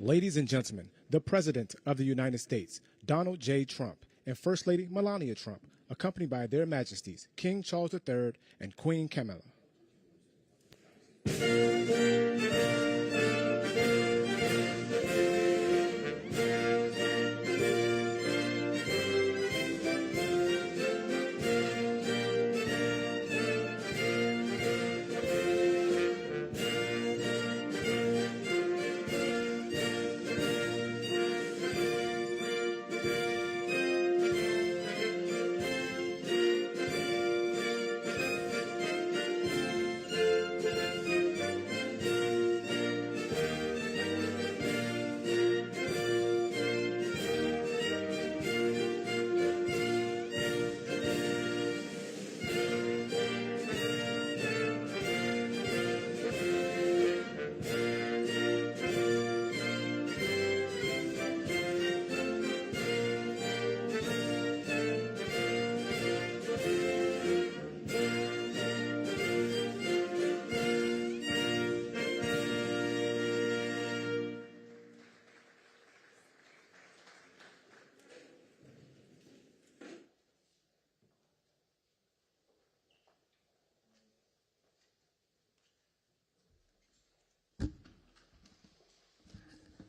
Ladies and gentlemen, the President of the United States, Donald J. Trump, and First Lady Melania Trump, accompanied by their Majesties, King Charles III and Queen Camilla.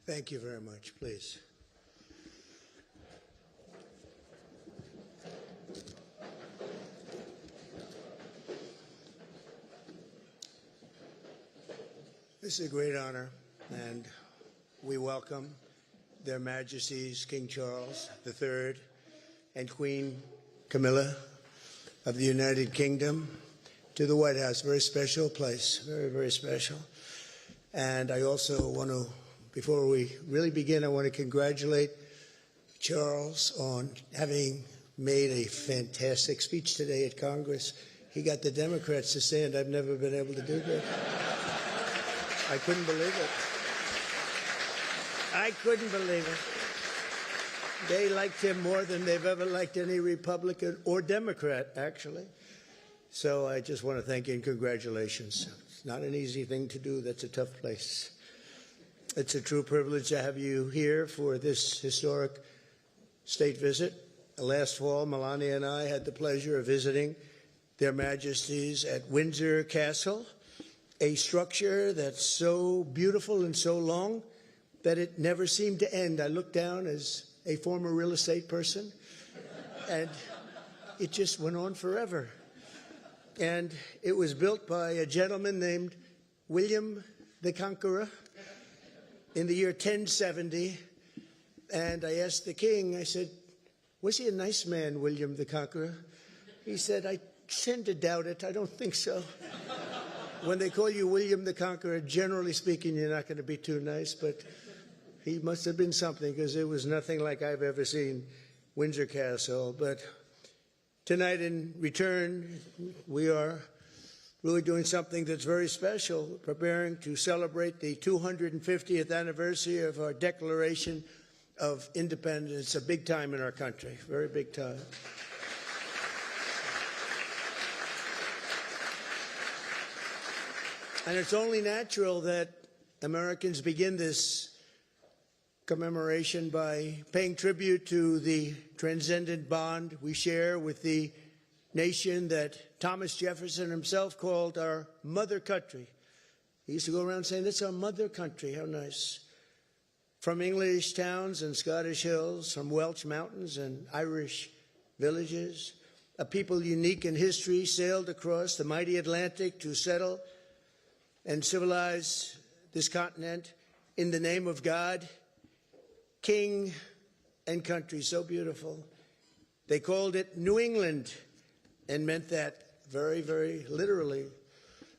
Thank you very much. Please. This is a great honor, and we welcome Their Majesties King Charles III and Queen Camilla of the United Kingdom to the White House. Very special place, very, very special. And I also want to, before we really begin, I want to congratulate Charles on having made a fantastic speech today at Congress. He got the Democrats to stand. I've never been able to do that. I couldn't believe it. I couldn't believe it. They liked him more than they've ever liked any Republican or Democrat, actually. So I just want to thank you and congratulations. It's not an easy thing to do. That's a tough place. It's a true privilege to have you here for this historic state visit. Last fall, Melania and I had the pleasure of visiting Their Majesties at Windsor Castle, a structure that's so beautiful and so long that it never seemed to end. I looked down as a former real estate person, and it just went on forever. And it was built by a gentleman named William the Conqueror in the year 1070. And I asked the king, I said, was he a nice man, William the Conqueror? He said, I tend to doubt it. I don't think so. When they call you William the Conqueror, generally speaking, you're not going to be too nice, but he must have been something, because it was nothing like I've ever seen Windsor Castle. But tonight, in return, we are really doing something that's very special, preparing to celebrate the 250th anniversary of our Declaration of Independence. It's a big time in our country, very big time. And it's only natural that Americans begin this commemoration by paying tribute to the transcendent bond we share with the nation that Thomas Jefferson himself called our mother country. He used to go around saying, "That's our mother country." How nice. From English towns and Scottish hills, from Welsh mountains and Irish villages, a people unique in history sailed across the mighty Atlantic to settle and civilize this continent in the name of God, King, and country. So beautiful. They called it New England and meant that very, very literally.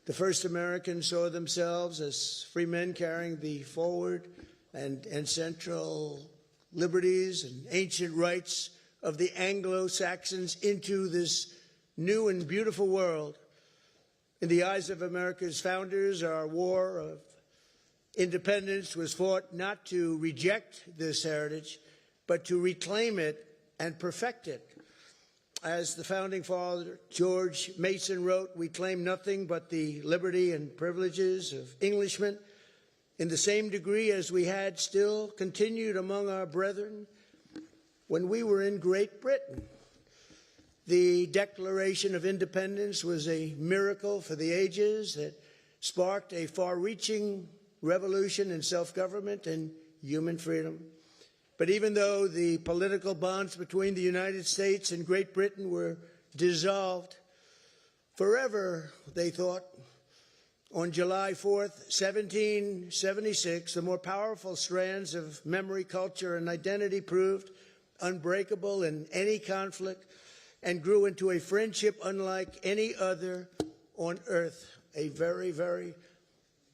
The first Americans saw themselves as free men carrying the forward and central liberties and ancient rights of the Anglo-Saxons into this new and beautiful world. In the eyes of America's founders, our war of independence was fought not to reject this heritage, but to reclaim it and perfect it. As the founding father, George Mason, wrote, "We claim nothing but the liberty and privileges of Englishmen in the same degree as we had still continued among our brethren when we were in Great Britain." The Declaration of Independence was a miracle for the ages that sparked a far-reaching revolution in self-government and human freedom. But even though the political bonds between the United States and Great Britain were dissolved forever, they thought, on July 4th, 1776, the more powerful strands of memory, culture, and identity proved unbreakable in any conflict and grew into a friendship unlike any other on earth, a very, very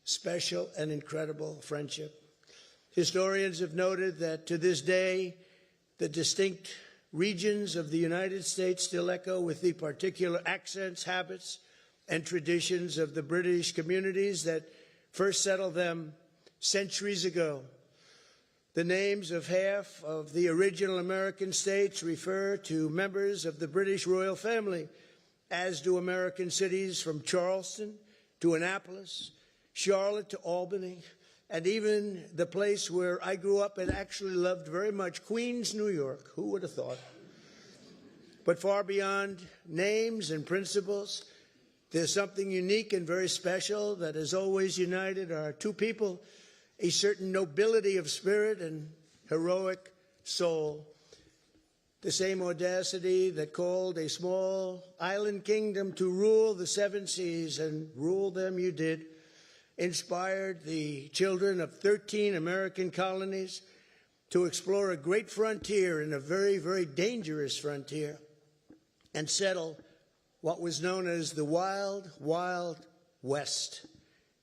special and incredible friendship. Historians have noted that to this day, the distinct regions of the United States still echo with the particular accents, habits, and traditions of the British communities that first settled them centuries ago. The names of half of the original American states refer to members of the British royal family, as do American cities from Charleston to Annapolis, Charlotte to Albany, and even the place where I grew up and actually loved very much, Queens, New York. Who would have thought? But far beyond names and principles, there's something unique and very special that has always united our two people, a certain nobility of spirit and heroic soul. The same audacity that called a small island kingdom to rule the seven seas, and rule them you did, inspired the children of 13 American colonies to explore a great frontier and a very, very dangerous frontier and settle what was known as the Wild, Wild West.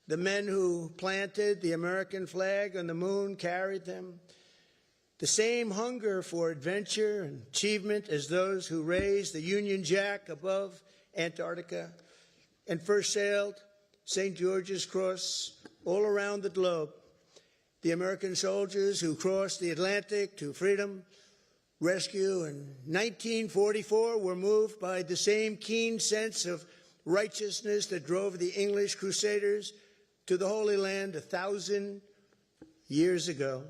The men who planted the American flag on the moon carried them the same hunger for adventure and achievement as those who raised the Union Jack above Antarctica and first sailed St. George's Cross all around the globe. The American soldiers who crossed the Atlantic to freedom, rescue in 1944 were moved by the same keen sense of righteousness that drove the English Crusaders to the Holy Land 1,000 years ago.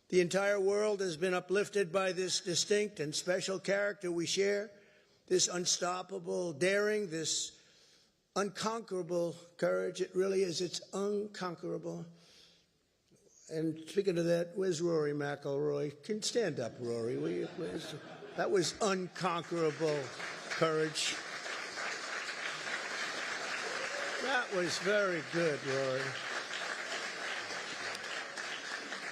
The entire world has been uplifted by this distinct and special character we share, this unstoppable daring, this unconquerable courage. It really is. It's unconquerable. And speaking of that, where's Rory McIlroy? Can stand up, Rory, will you please? That was unconquerable courage. That was very good, Rory.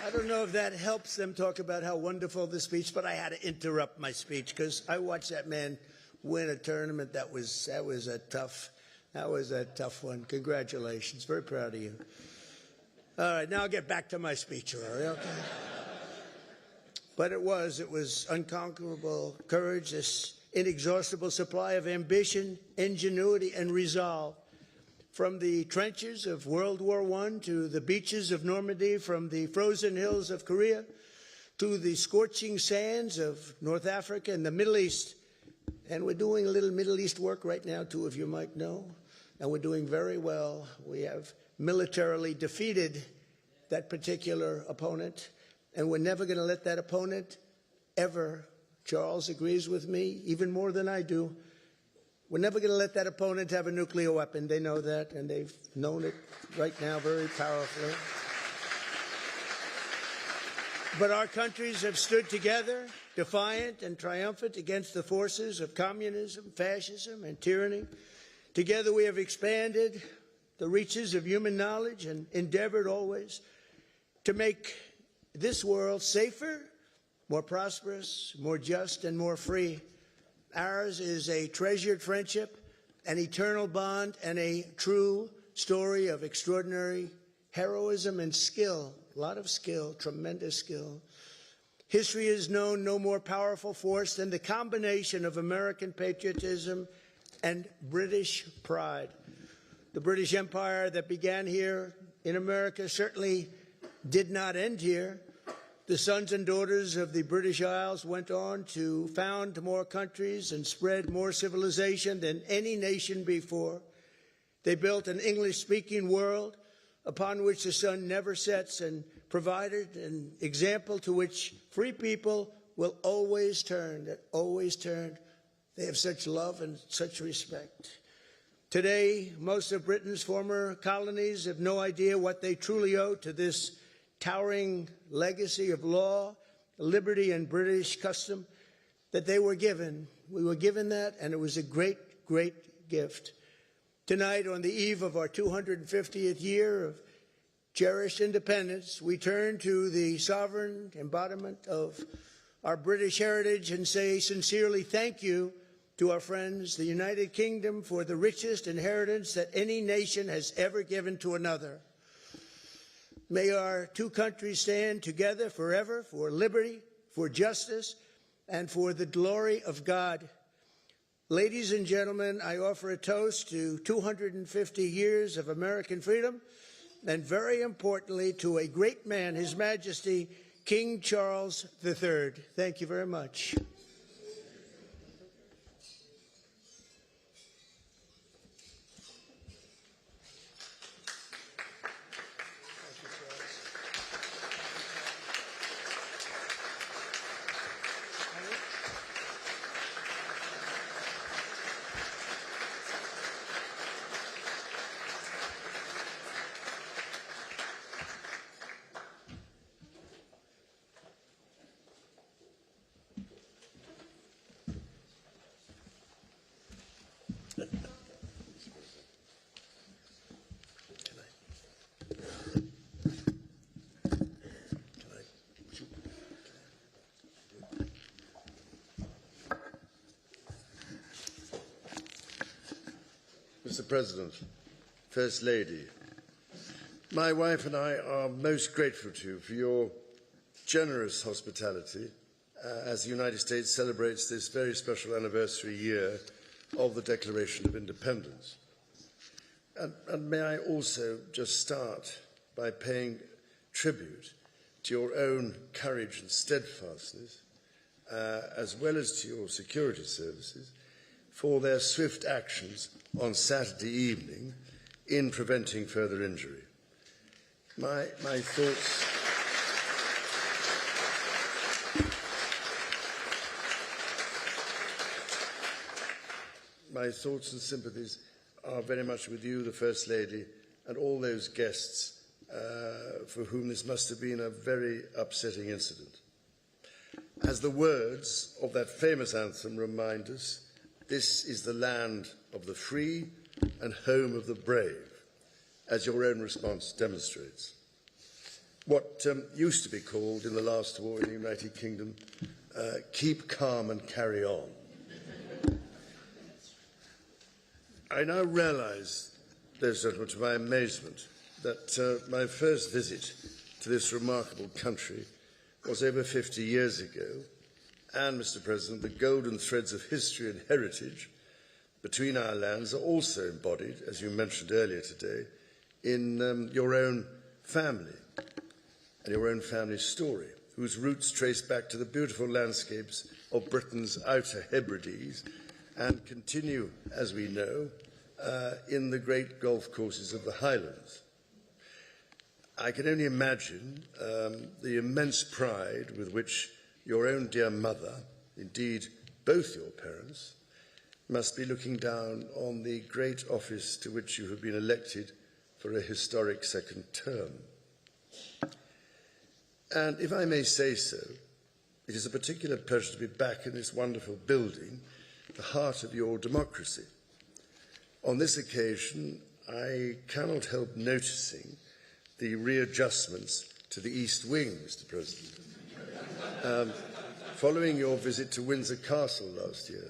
I don't know if that helps them talk about how wonderful the speech, but I had to interrupt my speech because I watched that man win a tournament. That was a tough one. Congratulations. Very proud of you. All right, now I'll get back to my speech, Rory, okay? But it was unconquerable courage, this inexhaustible supply of ambition, ingenuity, and resolve. From the trenches of World War I to the beaches of Normandy, from the frozen hills of Korea to the scorching sands of North Africa and the Middle East. And we're doing a little Middle East work right now, two of you might know, and we're doing very well. We have militarily defeated that particular opponent, and we're never going to let that opponent ever, Charles agrees with me, even more than I do, we're never going to let that opponent have a nuclear weapon. They know that, and they've known it right now very powerfully. But our countries have stood together, defiant and triumphant against the forces of communism, fascism, and tyranny. Together we have expanded the reaches of human knowledge and endeavored always to make this world safer, more prosperous, more just, and more free. Ours is a treasured friendship, an eternal bond, and a true story of extraordinary heroism and skill. A lot of skill, tremendous skill. History has known no more powerful force than the combination of American patriotism and British pride. The British Empire that began here in America certainly did not end here. The sons and daughters of the British Isles went on to found more countries and spread more civilization than any nation before. They built an English-speaking world upon which the sun never sets and provided an example to which free people will always turn, that always turn. They have such love and such respect. Today, most of Britain's former colonies have no idea what they truly owe to this towering legacy of law, liberty, and British custom that they were given. We were given that, and it was a great, great gift. Tonight, on the eve of our 250th year of cherished independence, we turn to the sovereign embodiment of our British heritage and say sincerely thank you to our friends, the United Kingdom, for the richest inheritance that any nation has ever given to another. May our two countries stand together forever for liberty, for justice, and for the glory of God. Ladies and gentlemen, I offer a toast to 250 years of American freedom, and very importantly, to a great man, His Majesty, King Charles III. Thank you very much. Mr. President, First Lady, my wife and I are most grateful to you for your generous hospitality as the United States celebrates this very special anniversary year of the Declaration of Independence. And may I also just start by paying tribute to your own courage and steadfastness, as well as to your security services, for their swift actions on Saturday evening in preventing further injury. My thoughts and sympathies are very much with you, the First Lady, and all those guests for whom this must have been a very upsetting incident. As the words of that famous anthem remind us, this is the land of the free and home of the brave, as your own response demonstrates. What used to be called in the last war in the United Kingdom, keep calm and carry on. I now realise, ladies and gentlemen, to my amazement, that my first visit to this remarkable country was over 50 years ago, and, Mr. President, the golden threads of history and heritage between our lands are also embodied, as you mentioned earlier today, in your own family and your own family story, whose roots trace back to the beautiful landscapes of Britain's Outer Hebrides and continue, as we know, in the great golf courses of the Highlands. I can only imagine the immense pride with which your own dear mother, indeed both your parents, must be looking down on the great office to which you have been elected for a historic second term. And if I may say so, it is a particular pleasure to be back in this wonderful building, the heart of your democracy. On this occasion, I cannot help noticing the readjustments to the East Wing, Mr. President, following your visit to Windsor Castle last year.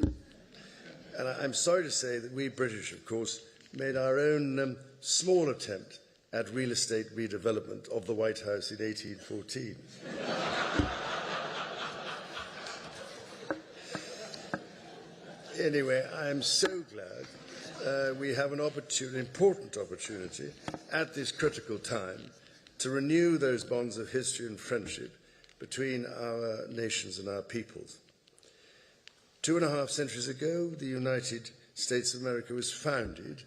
And I'm sorry to say that we British, of course, made our own small attempt at real estate redevelopment of the White House in 1814. Anyway, I am so glad we have an important opportunity at this critical time to renew those bonds of history and friendship between our nations and our peoples. 2.5 centuries ago, the United States of America was founded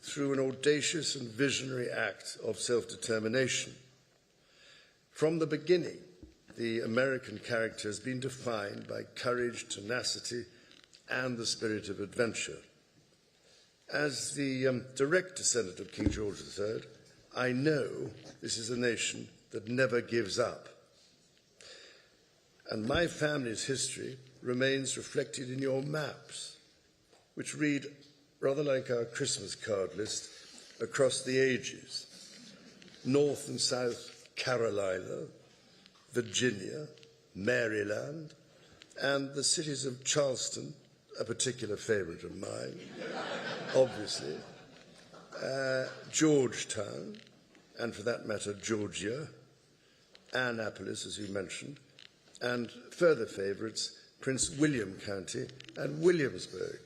through an audacious and visionary act of self-determination. From the beginning, the American character has been defined by courage, tenacity, and the spirit of adventure. As the direct descendant of King George III, I know this is a nation that never gives up. And my family's history remains reflected in your maps, which read rather like our Christmas card list across the ages. North and South Carolina, Virginia, Maryland, and the cities of Charleston, a particular favourite of mine, obviously, Georgetown, and for that matter, Georgia, Annapolis, as you mentioned, and further favourites, Prince William County and Williamsburg.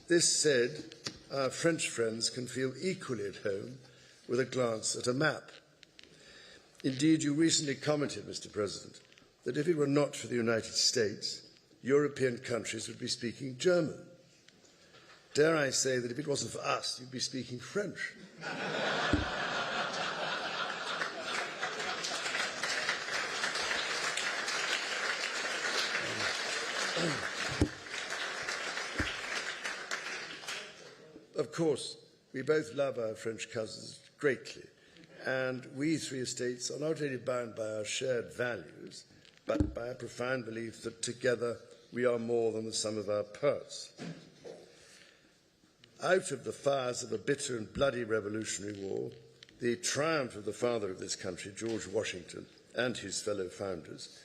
This said, our French friends can feel equally at home with a glance at a map. Indeed, you recently commented, Mr. President, that if it were not for the United States, European countries would be speaking German. Dare I say that if it wasn't for us, you'd be speaking French. Of course, we both love our French cousins greatly, and we three estates are not only bound by our shared values, but by a profound belief that together we are more than the sum of our parts. Out of the fires of a bitter and bloody Revolutionary War, the triumph of the father of this country, George Washington, and his fellow founders,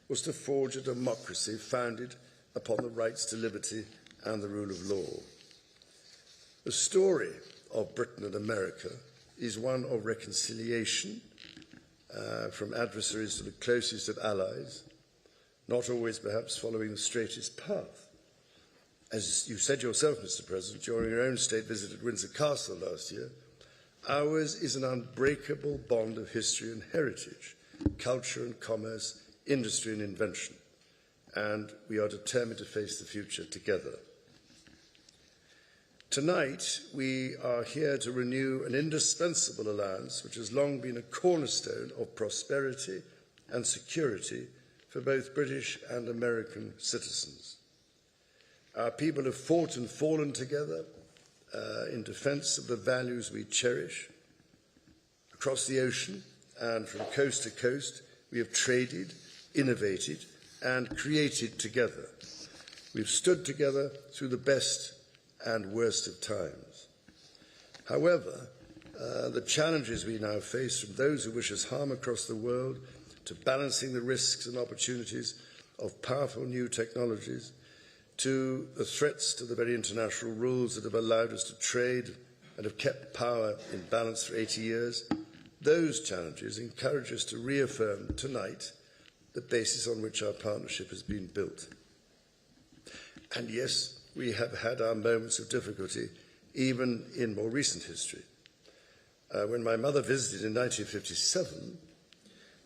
was to forge a democracy founded upon the rights to liberty and the rule of law. The story of Britain and America is one of reconciliation, from adversaries to the closest of allies, not always perhaps following the straightest path. As you said yourself, Mr. President, during your own state visit at Windsor Castle last year, ours is an unbreakable bond of history and heritage, culture and commerce, industry and invention, and we are determined to face the future together. Tonight, we are here to renew an indispensable alliance which has long been a cornerstone of prosperity and security for both British and American citizens. Our people have fought and fallen together in defence of the values we cherish. Across the ocean and from coast to coast, we have traded, innovated, and created together. We've stood together through the best and worst of times. However, the challenges we now face, from those who wish us harm across the world to balancing the risks and opportunities of powerful new technologies, to the threats to the very international rules that have allowed us to trade and have kept power in balance for 80 years, those challenges encourage us to reaffirm tonight the basis on which our partnership has been built. And yes, we have had our moments of difficulty, even in more recent history. When my mother visited in 1957,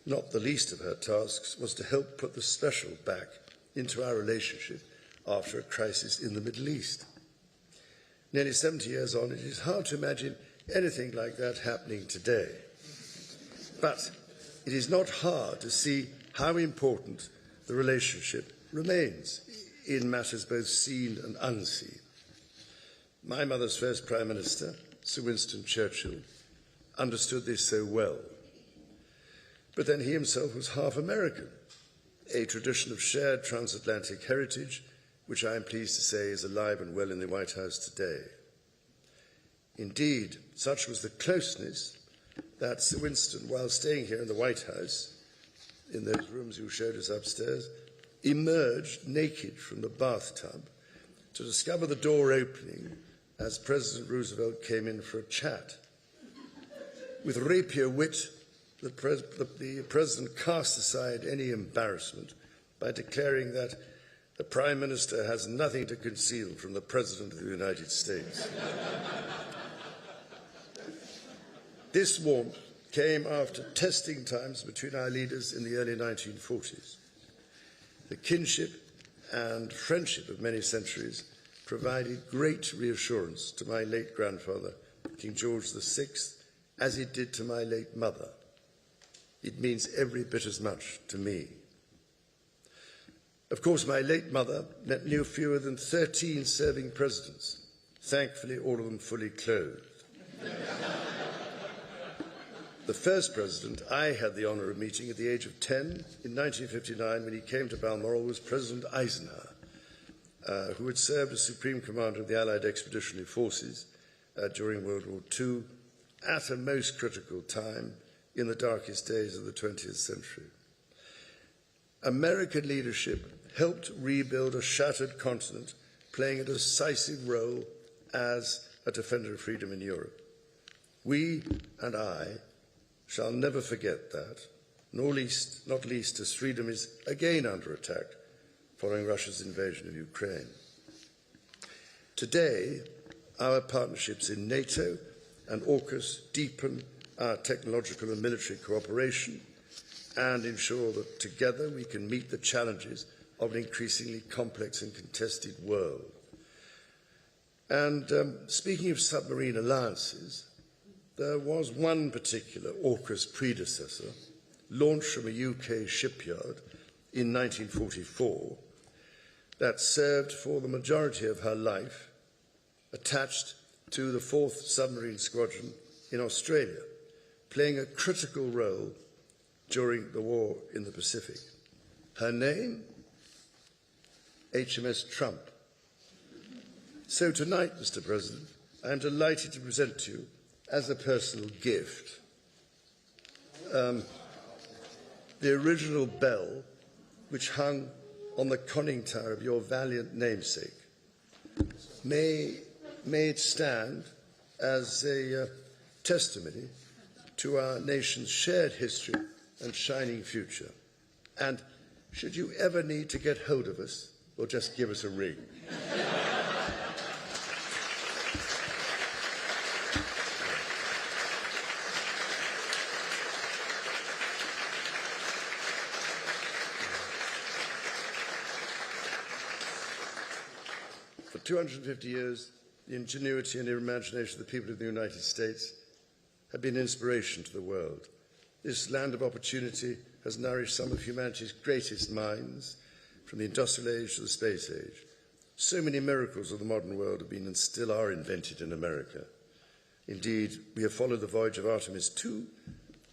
not the least of her tasks was to help put the special back into our relationship after a crisis in the Middle East. Nearly 70 years on, it is hard to imagine anything like that happening today. But it is not hard to see how important the relationship remains in matters both seen and unseen. My mother's first Prime Minister, Sir Winston Churchill, understood this so well. But then he himself was half American, a tradition of shared transatlantic heritage, which I am pleased to say is alive and well in the White House today. Indeed, such was the closeness that Sir Winston, while staying here in the White House, in those rooms you showed us upstairs, emerged naked from the bathtub to discover the door opening as President Roosevelt came in for a chat. With rapier wit, the President cast aside any embarrassment by declaring that the Prime Minister has nothing to conceal from the President of the United States. This warmth came after testing times between our leaders in the early 1940s. The kinship and friendship of many centuries provided great reassurance to my late grandfather, King George VI, as it did to my late mother. It means every bit as much to me. Of course, my late mother met no fewer than 13 serving presidents, thankfully all of them fully clothed. The first president I had the honour of meeting at the age of 10 in 1959 when he came to Balmoral was President Eisenhower, who had served as Supreme Commander of the Allied Expeditionary Forces during World War II at a most critical time in the darkest days of the 20th century. American leadership helped rebuild a shattered continent, playing a decisive role as a defender of freedom in Europe. We and I shall never forget that, not least as freedom is again under attack following Russia's invasion of Ukraine. Today, our partnerships in NATO and AUKUS deepen our technological and military cooperation and ensure that together we can meet the challenges of an increasingly complex and contested world. And speaking of submarine alliances, there was one particular AUKUS predecessor, launched from a UK shipyard in 1944, that served for the majority of her life attached to the 4th Submarine Squadron in Australia, playing a critical role during the war in the Pacific. Her name? HMS Trump. So tonight, Mr. President, I am delighted to present to you, as a personal gift, the original bell which hung on the conning tower of your valiant namesake. May it stand as a testimony to our nation's shared history and shining future. And should you ever need to get hold of us, or just give us a ring. For 250 years, the ingenuity and imagination of the people of the United States have been an inspiration to the world. This land of opportunity has nourished some of humanity's greatest minds, from the industrial age to the space age. So many miracles of the modern world have been and still are invented in America. Indeed, we have followed the voyage of Artemis II,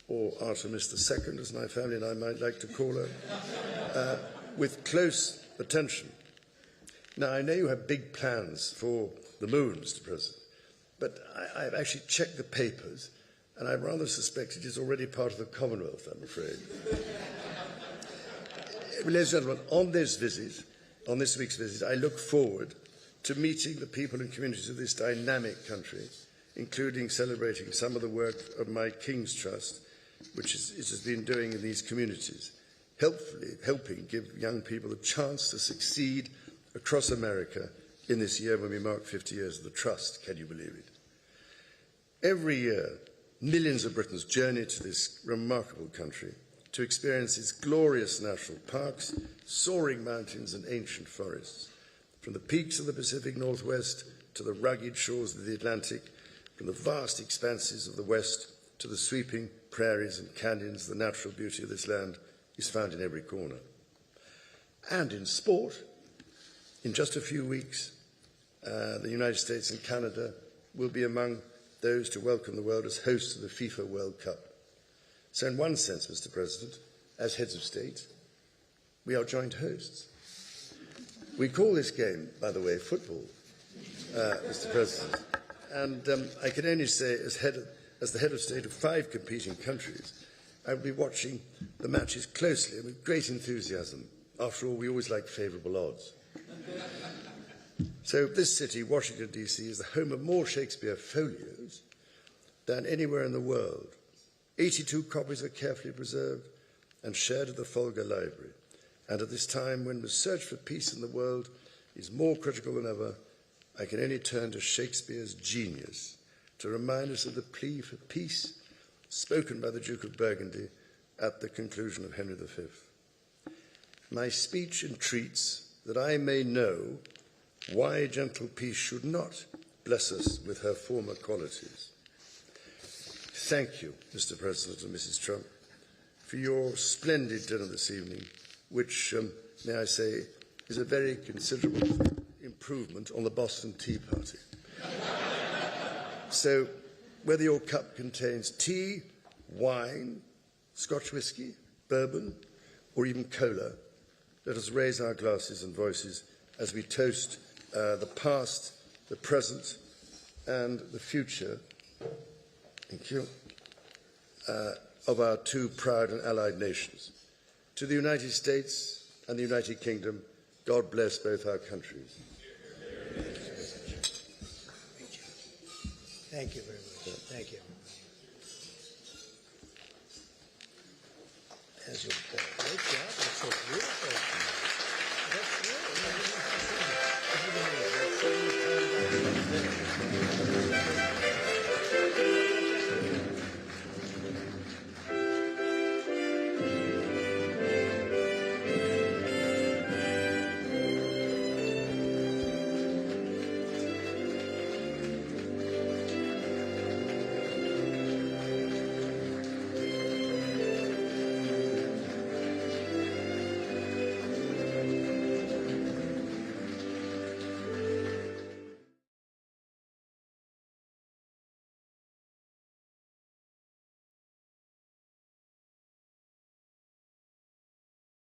or Artemis II, as my family and I might like to call her, with close attention. Now, I know you have big plans for the moon, Mr. President, but I've actually checked the papers, and I rather suspect it is already part of the Commonwealth, I'm afraid. Ladies and gentlemen, on this week's visit, I look forward to meeting the people and communities of this dynamic country, including celebrating some of the work of my King's Trust, which it has been doing in these communities, helping give young people a chance to succeed across America in this year when we mark 50 years of the Trust. Can you believe it? Every year, millions of Britons journey to this remarkable country to experience its glorious national parks, soaring mountains and ancient forests. From the peaks of the Pacific Northwest to the rugged shores of the Atlantic, from the vast expanses of the West to the sweeping prairies and canyons, the natural beauty of this land is found in every corner. And in sport, in just a few weeks, the United States and Canada will be among those to welcome the world as hosts of the FIFA World Cup. So in one sense, Mr. President, as heads of state, we are joint hosts. We call this game, by the way, football, Mr. President. And I can only say, as the head of state of 5 competing countries, I will be watching the matches closely and with great enthusiasm. After all, we always like favourable odds. So this city, Washington, D.C., is the home of more Shakespeare folios than anywhere in the world. 82 copies are carefully preserved and shared at the Folger Library. And at this time, when the search for peace in the world is more critical than ever, I can only turn to Shakespeare's genius to remind us of the plea for peace, spoken by the Duke of Burgundy at the conclusion of Henry V. My speech entreats that I may know why gentle peace should not bless us with her former qualities. Thank you, Mr. President and Mrs. Trump, for your splendid dinner this evening, which, may I say, is a very considerable improvement on the Boston Tea Party. So, whether your cup contains tea, wine, Scotch whisky, bourbon, or even cola, let us raise our glasses and voices as we toast the past, the present, and the future, thank you, of our two proud and allied nations. To the United States and the United Kingdom, God bless both our countries. Thank you very much. Thank you. As you great job. It's so beautiful. That's good.